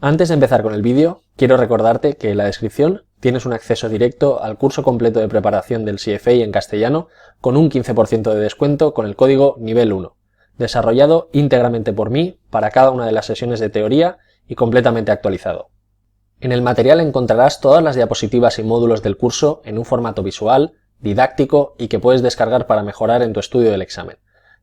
Antes de empezar con el vídeo, quiero recordarte que en la descripción tienes un acceso directo al curso completo de preparación del CFA en castellano con un 15% de descuento con el código nivel 1, desarrollado íntegramente por mí para cada una de las sesiones de teoría y completamente actualizado. En el material encontrarás todas las diapositivas y módulos del curso en un formato visual, didáctico y que puedes descargar para mejorar en tu estudio del examen.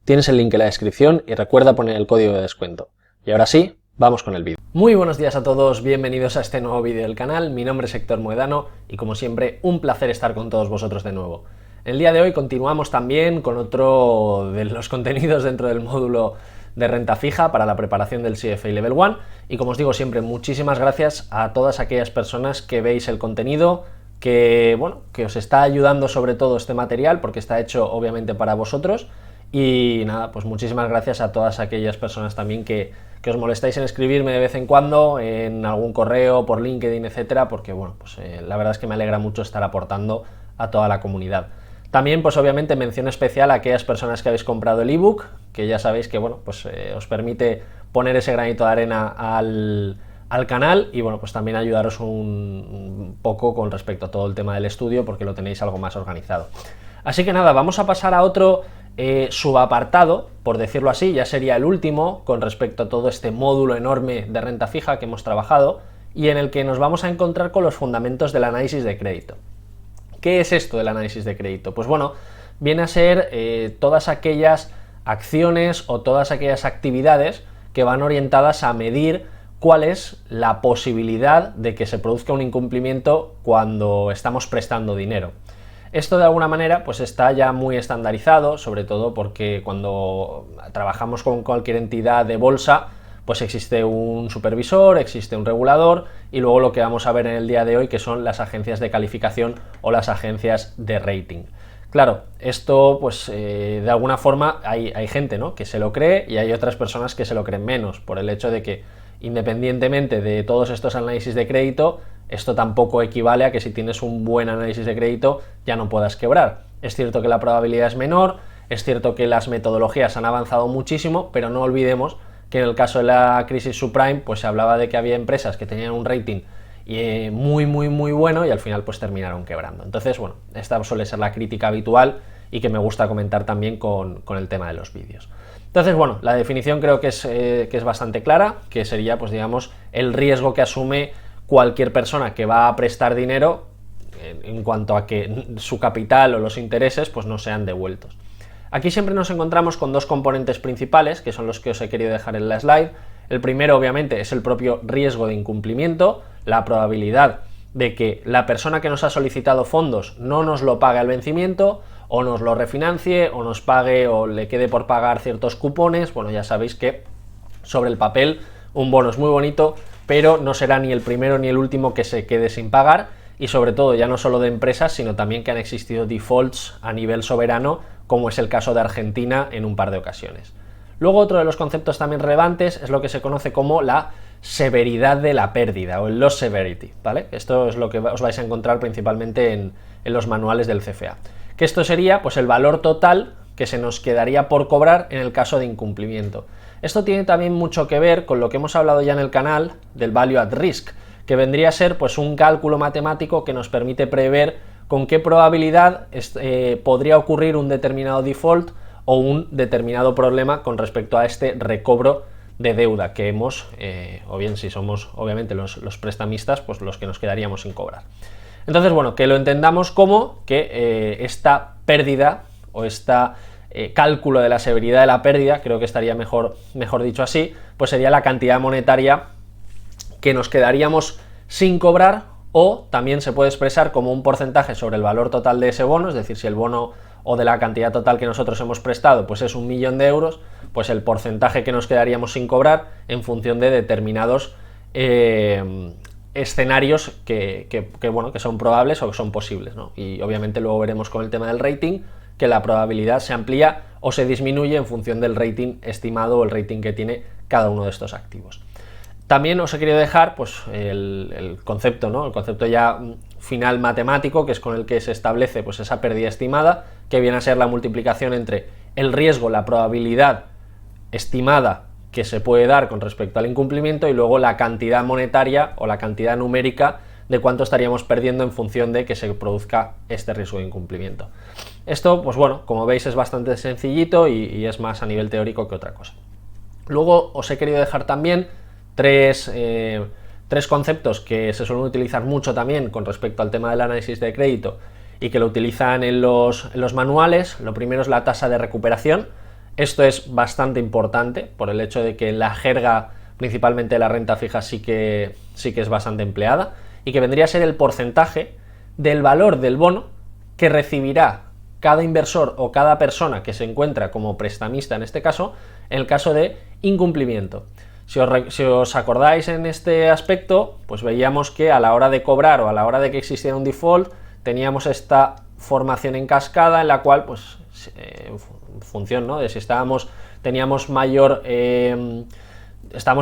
Tienes el link en la descripción y recuerda poner el código de descuento. Y ahora sí, vamos con el vídeo. Muy buenos días a todos, bienvenidos a este nuevo vídeo del canal. Mi nombre es Héctor Moedano y como siempre un placer estar con todos vosotros de nuevo. El día de hoy continuamos también con otro de los contenidos dentro del módulo de renta fija para la preparación del CFA Level 1 y como os digo siempre, muchísimas gracias a todas aquellas personas que veis el contenido, que os está ayudando sobre todo este material porque está hecho obviamente para vosotros. Y nada, pues muchísimas gracias a todas aquellas personas también que os molestáis en escribirme de vez en cuando, en algún correo, por LinkedIn, etcétera, porque la verdad es que me alegra mucho estar aportando a toda la comunidad. También, pues obviamente, mención especial a aquellas personas que habéis comprado el ebook, que ya sabéis que os permite poner ese granito de arena al canal y pues también ayudaros un poco con respecto a todo el tema del estudio, porque lo tenéis algo más organizado. Así que nada, vamos a pasar a otro subapartado, por decirlo así, ya sería el último con respecto a todo este módulo enorme de renta fija que hemos trabajado y en el que nos vamos a encontrar con los fundamentos del análisis de crédito. ¿Qué es esto del análisis de crédito? Pues bueno, viene a ser todas aquellas acciones o todas aquellas actividades que van orientadas a medir cuál es la posibilidad de que se produzca un incumplimiento cuando estamos prestando dinero. Esto de alguna manera pues está ya muy estandarizado, sobre todo porque cuando trabajamos con cualquier entidad de bolsa pues existe un supervisor, existe un regulador y luego lo que vamos a ver en el día de hoy que son las agencias de calificación o las agencias de rating. Claro, esto pues de alguna forma hay gente, ¿no?, que se lo cree y hay otras personas que se lo creen menos por el hecho de que independientemente de todos estos análisis de crédito, esto tampoco equivale a que si tienes un buen análisis de crédito ya no puedas quebrar. Es cierto que la probabilidad es menor, es cierto que las metodologías han avanzado muchísimo, pero no olvidemos que en el caso de la crisis subprime pues se hablaba de que había empresas que tenían un rating muy bueno y al final pues terminaron quebrando. Entonces, esta suele ser la crítica habitual y que me gusta comentar también con el tema de los vídeos. Entonces, la definición creo que es bastante clara, que sería, pues digamos, el riesgo que asume cualquier persona que va a prestar dinero en cuanto a que su capital o los intereses pues no sean devueltos. Aquí siempre nos encontramos con dos componentes principales, que son los que os he querido dejar en la slide. El primero, obviamente, es el propio riesgo de incumplimiento, la probabilidad de que la persona que nos ha solicitado fondos no nos lo pague al vencimiento, o nos lo refinancie, o nos pague o le quede por pagar ciertos cupones. Ya sabéis que sobre el papel un bono es muy bonito, pero no será ni el primero ni el último que se quede sin pagar y sobre todo ya no solo de empresas, sino también que han existido defaults a nivel soberano, como es el caso de Argentina en un par de ocasiones. Luego otro de los conceptos también relevantes es lo que se conoce como la severidad de la pérdida o el loss severity, ¿vale? Esto es lo que os vais a encontrar principalmente en los manuales del CFA. Que esto sería pues el valor total que se nos quedaría por cobrar en el caso de incumplimiento. Esto tiene también mucho que ver con lo que hemos hablado ya en el canal del value at risk, que vendría a ser pues un cálculo matemático que nos permite prever con qué probabilidad podría ocurrir un determinado default o un determinado problema con respecto a este recobro de deuda que hemos, o bien si somos obviamente los prestamistas, pues los que nos quedaríamos sin cobrar. Entonces, que lo entendamos como que esta pérdida o esta cálculo de la severidad de la pérdida, creo que estaría mejor dicho así, pues sería la cantidad monetaria que nos quedaríamos sin cobrar, o también se puede expresar como un porcentaje sobre el valor total de ese bono, es decir, si el bono o de la cantidad total que nosotros hemos prestado pues es 1.000.000 de euros, pues el porcentaje que nos quedaríamos sin cobrar en función de determinados escenarios que son probables o que son posibles, ¿no? Y obviamente luego veremos con el tema del rating que la probabilidad se amplía o se disminuye en función del rating estimado o el rating que tiene cada uno de estos activos. También os he querido dejar pues el concepto, ¿no?, el concepto ya final matemático, que es con el que se establece pues esa pérdida estimada, que viene a ser la multiplicación entre el riesgo, la probabilidad estimada que se puede dar con respecto al incumplimiento y luego la cantidad monetaria o la cantidad numérica de cuánto estaríamos perdiendo en función de que se produzca este riesgo de incumplimiento. Esto, pues bueno, como veis es bastante sencillito y es más a nivel teórico que otra cosa. Luego os he querido dejar también tres conceptos que se suelen utilizar mucho también con respecto al tema del análisis de crédito y que lo utilizan en los manuales. Lo primero es la tasa de recuperación. Esto es bastante importante por el hecho de que en la jerga, principalmente la renta fija, sí que es bastante empleada, y que vendría a ser el porcentaje del valor del bono que recibirá cada inversor o cada persona que se encuentra como prestamista en este caso, en el caso de incumplimiento. Si os acordáis en este aspecto, pues veíamos que a la hora de cobrar o a la hora de que existiera un default, teníamos esta formación en cascada en la cual, pues, en función, ¿no?, de si estábamos en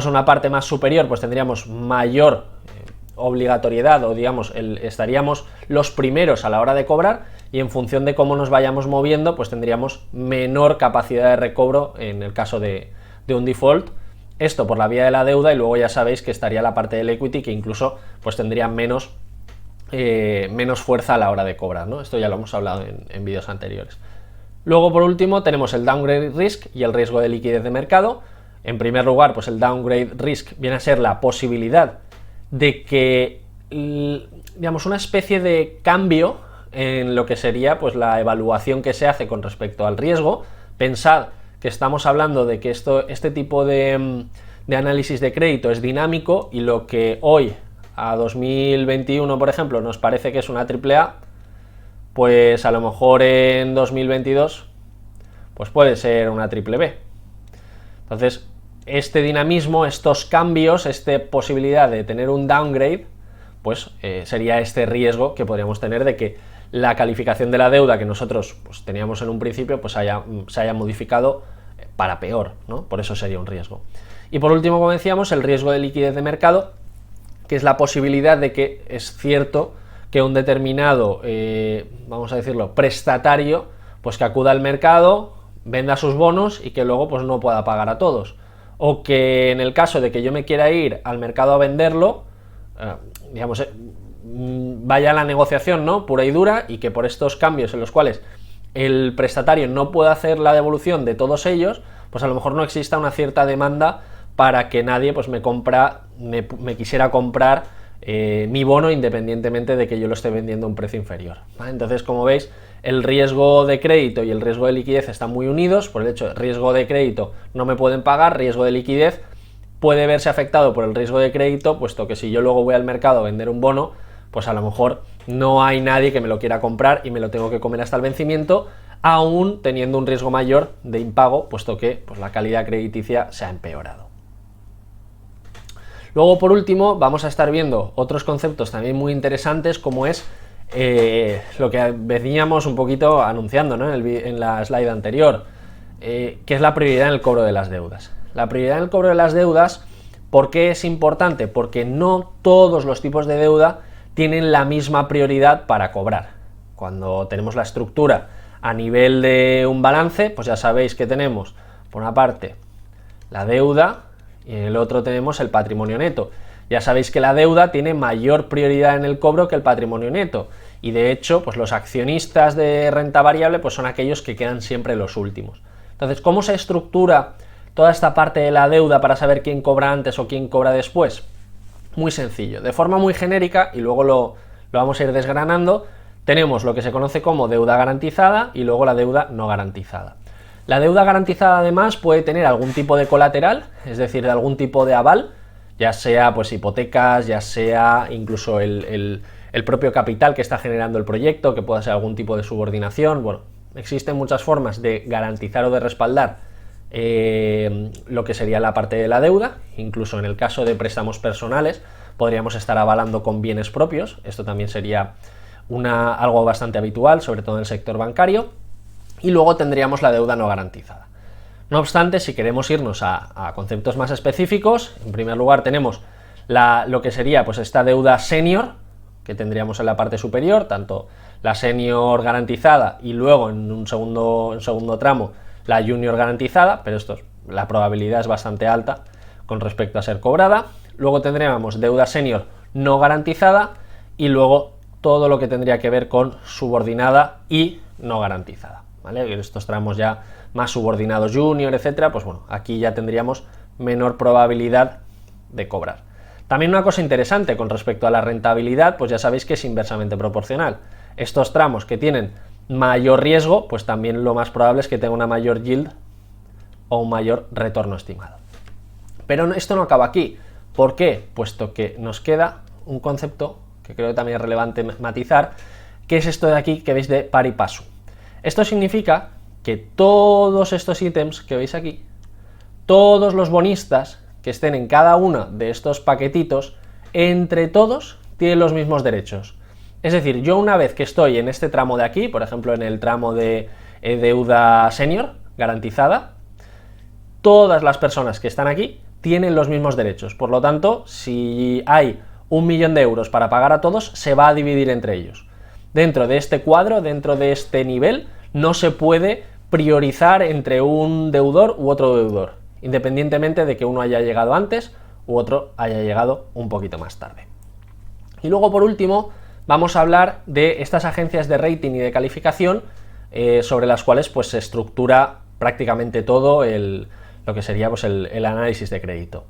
una parte más superior, pues tendríamos mayor obligatoriedad o digamos estaríamos los primeros a la hora de cobrar, y en función de cómo nos vayamos moviendo pues tendríamos menor capacidad de recobro en el caso de un default. Esto por la vía de la deuda, y luego ya sabéis que estaría la parte del equity que incluso pues tendría menos fuerza a la hora de cobrar, ¿no? Esto ya lo hemos hablado en vídeos anteriores. Luego por último tenemos el downgrade risk y el riesgo de liquidez de mercado. En primer lugar, pues el downgrade risk viene a ser la posibilidad de que, digamos, una especie de cambio en lo que sería pues la evaluación que se hace con respecto al riesgo. Pensad que estamos hablando de que este tipo de análisis de crédito es dinámico, y lo que hoy, a 2021, por ejemplo, nos parece que es una AAA, pues a lo mejor en 2022 pues puede ser una BBB. Entonces, este dinamismo, estos cambios, esta posibilidad de tener un downgrade, pues sería este riesgo que podríamos tener de que la calificación de la deuda que nosotros pues teníamos en un principio pues se haya modificado para peor, ¿no? Por eso sería un riesgo. Y por último, como decíamos, el riesgo de liquidez de mercado, que es la posibilidad de que es cierto que un determinado, vamos a decirlo, prestatario, pues que acuda al mercado, venda sus bonos y que luego pues no pueda pagar a todos. O que en el caso de que yo me quiera ir al mercado a venderlo, digamos, vaya a la negociación, ¿no?, pura y dura, y que por estos cambios en los cuales el prestatario no puede hacer la devolución de todos ellos, pues a lo mejor no exista una cierta demanda para que nadie pues me quisiera comprar mi bono, independientemente de que yo lo esté vendiendo a un precio inferior, ¿vale? Entonces, como veis, el riesgo de crédito y el riesgo de liquidez están muy unidos, por el hecho de riesgo de crédito no me pueden pagar, riesgo de liquidez puede verse afectado por el riesgo de crédito, puesto que si yo luego voy al mercado a vender un bono, pues a lo mejor no hay nadie que me lo quiera comprar y me lo tengo que comer hasta el vencimiento, aún teniendo un riesgo mayor de impago, puesto que pues, la calidad crediticia se ha empeorado. Luego, por último, vamos a estar viendo otros conceptos también muy interesantes, como es lo que veníamos un poquito anunciando, ¿no?, en la slide anterior, que es la prioridad en el cobro de las deudas. La prioridad en el cobro de las deudas, ¿por qué es importante? Porque no todos los tipos de deuda tienen la misma prioridad para cobrar. Cuando tenemos la estructura a nivel de un balance, pues ya sabéis que tenemos, por una parte, la deuda, y en el otro tenemos el patrimonio neto. Ya sabéis que la deuda tiene mayor prioridad en el cobro que el patrimonio neto, y de hecho pues los accionistas de renta variable pues son aquellos que quedan siempre los últimos. Entonces, ¿cómo se estructura toda esta parte de la deuda para saber quién cobra antes o quién cobra después? Muy sencillo, de forma muy genérica, y luego lo vamos a ir desgranando. Tenemos lo que se conoce como deuda garantizada y luego la deuda no garantizada. La deuda garantizada además puede tener algún tipo de colateral, es decir, de algún tipo de aval, ya sea pues hipotecas, ya sea incluso el propio capital que está generando el proyecto, que pueda ser algún tipo de subordinación. Bueno, existen muchas formas de garantizar o de respaldar lo que sería la parte de la deuda. Incluso en el caso de préstamos personales podríamos estar avalando con bienes propios. Esto también sería algo bastante habitual, sobre todo en el sector bancario. Y luego tendríamos la deuda no garantizada. No obstante, si queremos irnos a conceptos más específicos, en primer lugar tenemos lo que sería pues esta deuda senior, que tendríamos en la parte superior, tanto la senior garantizada y luego en un segundo tramo la junior garantizada, pero esto la probabilidad es bastante alta con respecto a ser cobrada. Luego tendríamos deuda senior no garantizada y luego todo lo que tendría que ver con subordinada y no garantizada, ¿vale? En estos tramos ya más subordinados junior, etcétera, pues bueno, aquí ya tendríamos menor probabilidad de cobrar. También una cosa interesante con respecto a la rentabilidad, pues ya sabéis que es inversamente proporcional. Estos tramos que tienen mayor riesgo, pues también lo más probable es que tenga una mayor yield o un mayor retorno estimado. Pero esto no acaba aquí. ¿Por qué? Puesto que nos queda un concepto que creo que también es relevante matizar, que es esto de aquí que veis de pari passu. Esto significa que todos estos ítems que veis aquí, todos los bonistas que estén en cada uno de estos paquetitos, entre todos tienen los mismos derechos. Es decir, yo una vez que estoy en este tramo de aquí, por ejemplo en el tramo de deuda senior garantizada, todas las personas que están aquí tienen los mismos derechos. Por lo tanto, si hay 1 millón de euros para pagar a todos, se va a dividir entre ellos. Dentro de este cuadro, dentro de este nivel, no se puede priorizar entre un deudor u otro deudor, independientemente de que uno haya llegado antes u otro haya llegado un poquito más tarde. Y luego, por último, vamos a hablar de estas agencias de rating y de calificación sobre las cuales pues, se estructura prácticamente todo lo que sería pues, el análisis de crédito.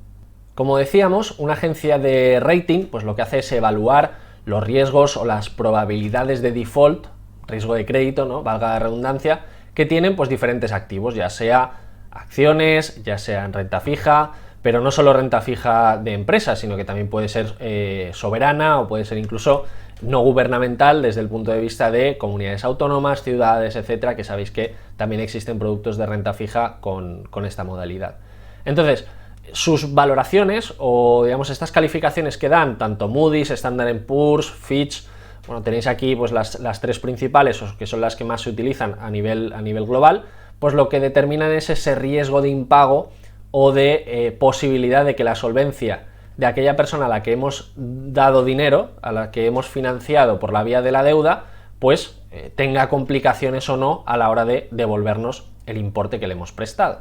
Como decíamos, una agencia de rating pues, lo que hace es evaluar los riesgos o las probabilidades de default, riesgo de crédito, ¿no? Valga la redundancia, que tienen pues, diferentes activos, ya sea acciones, ya sea en renta fija, pero no solo renta fija de empresas, sino que también puede ser soberana o puede ser incluso no gubernamental desde el punto de vista de comunidades autónomas, ciudades, etcétera, que sabéis que también existen productos de renta fija con esta modalidad. Entonces, sus valoraciones o digamos estas calificaciones que dan tanto Moody's, Standard & Poor's, Fitch, bueno, tenéis aquí pues las tres principales, que son las que más se utilizan a nivel global, pues lo que determinan es ese riesgo de impago o de posibilidad de que la solvencia de aquella persona a la que hemos dado dinero, a la que hemos financiado por la vía de la deuda, pues tenga complicaciones o no a la hora de devolvernos el importe que le hemos prestado.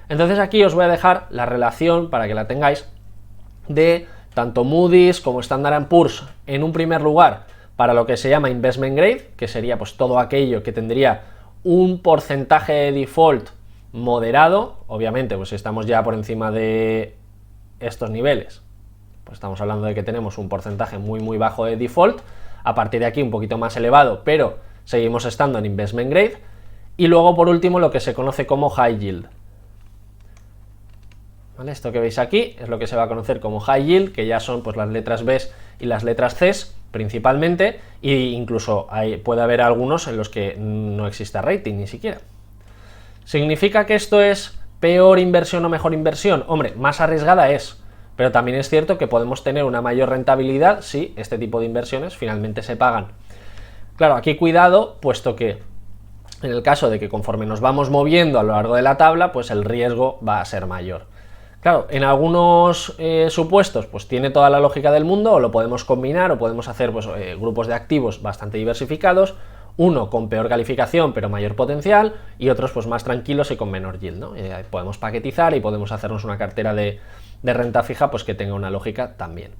Entonces aquí os voy a dejar la relación, para que la tengáis, de tanto Moody's como Standard & Poor's en un primer lugar para lo que se llama Investment Grade, que sería pues todo aquello que tendría un porcentaje de default moderado, obviamente pues si estamos ya por encima de estos niveles, pues estamos hablando de que tenemos un porcentaje muy bajo de default, a partir de aquí un poquito más elevado, pero seguimos estando en Investment Grade, y luego por último lo que se conoce como High Yield. ¿Vale? Esto que veis aquí es lo que se va a conocer como High Yield, que ya son pues las letras B y las letras C principalmente, e incluso puede haber algunos en los que no exista rating ni siquiera. ¿Significa que esto es peor inversión o mejor inversión? Hombre, más arriesgada es, pero también es cierto que podemos tener una mayor rentabilidad si este tipo de inversiones finalmente se pagan. Claro, aquí cuidado, puesto que en el caso de que conforme nos vamos moviendo a lo largo de la tabla, pues el riesgo va a ser mayor. Claro, en algunos supuestos pues tiene toda la lógica del mundo, o lo podemos combinar, o podemos hacer pues, grupos de activos bastante diversificados, uno con peor calificación pero mayor potencial, y otros pues más tranquilos y con menor yield, ¿no? Podemos paquetizar y podemos hacernos una cartera de renta fija pues que tenga una lógica también.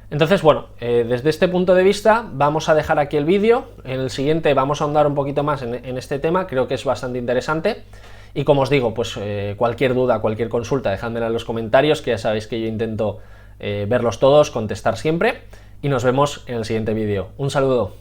Entonces, bueno, desde este punto de vista vamos a dejar aquí el vídeo. En el siguiente vamos a ahondar un poquito más en este tema, creo que es bastante interesante. Y como os digo, pues cualquier duda, cualquier consulta, dejádmela en los comentarios, que ya sabéis que yo intento verlos todos, contestar siempre, y nos vemos en el siguiente vídeo. Un saludo.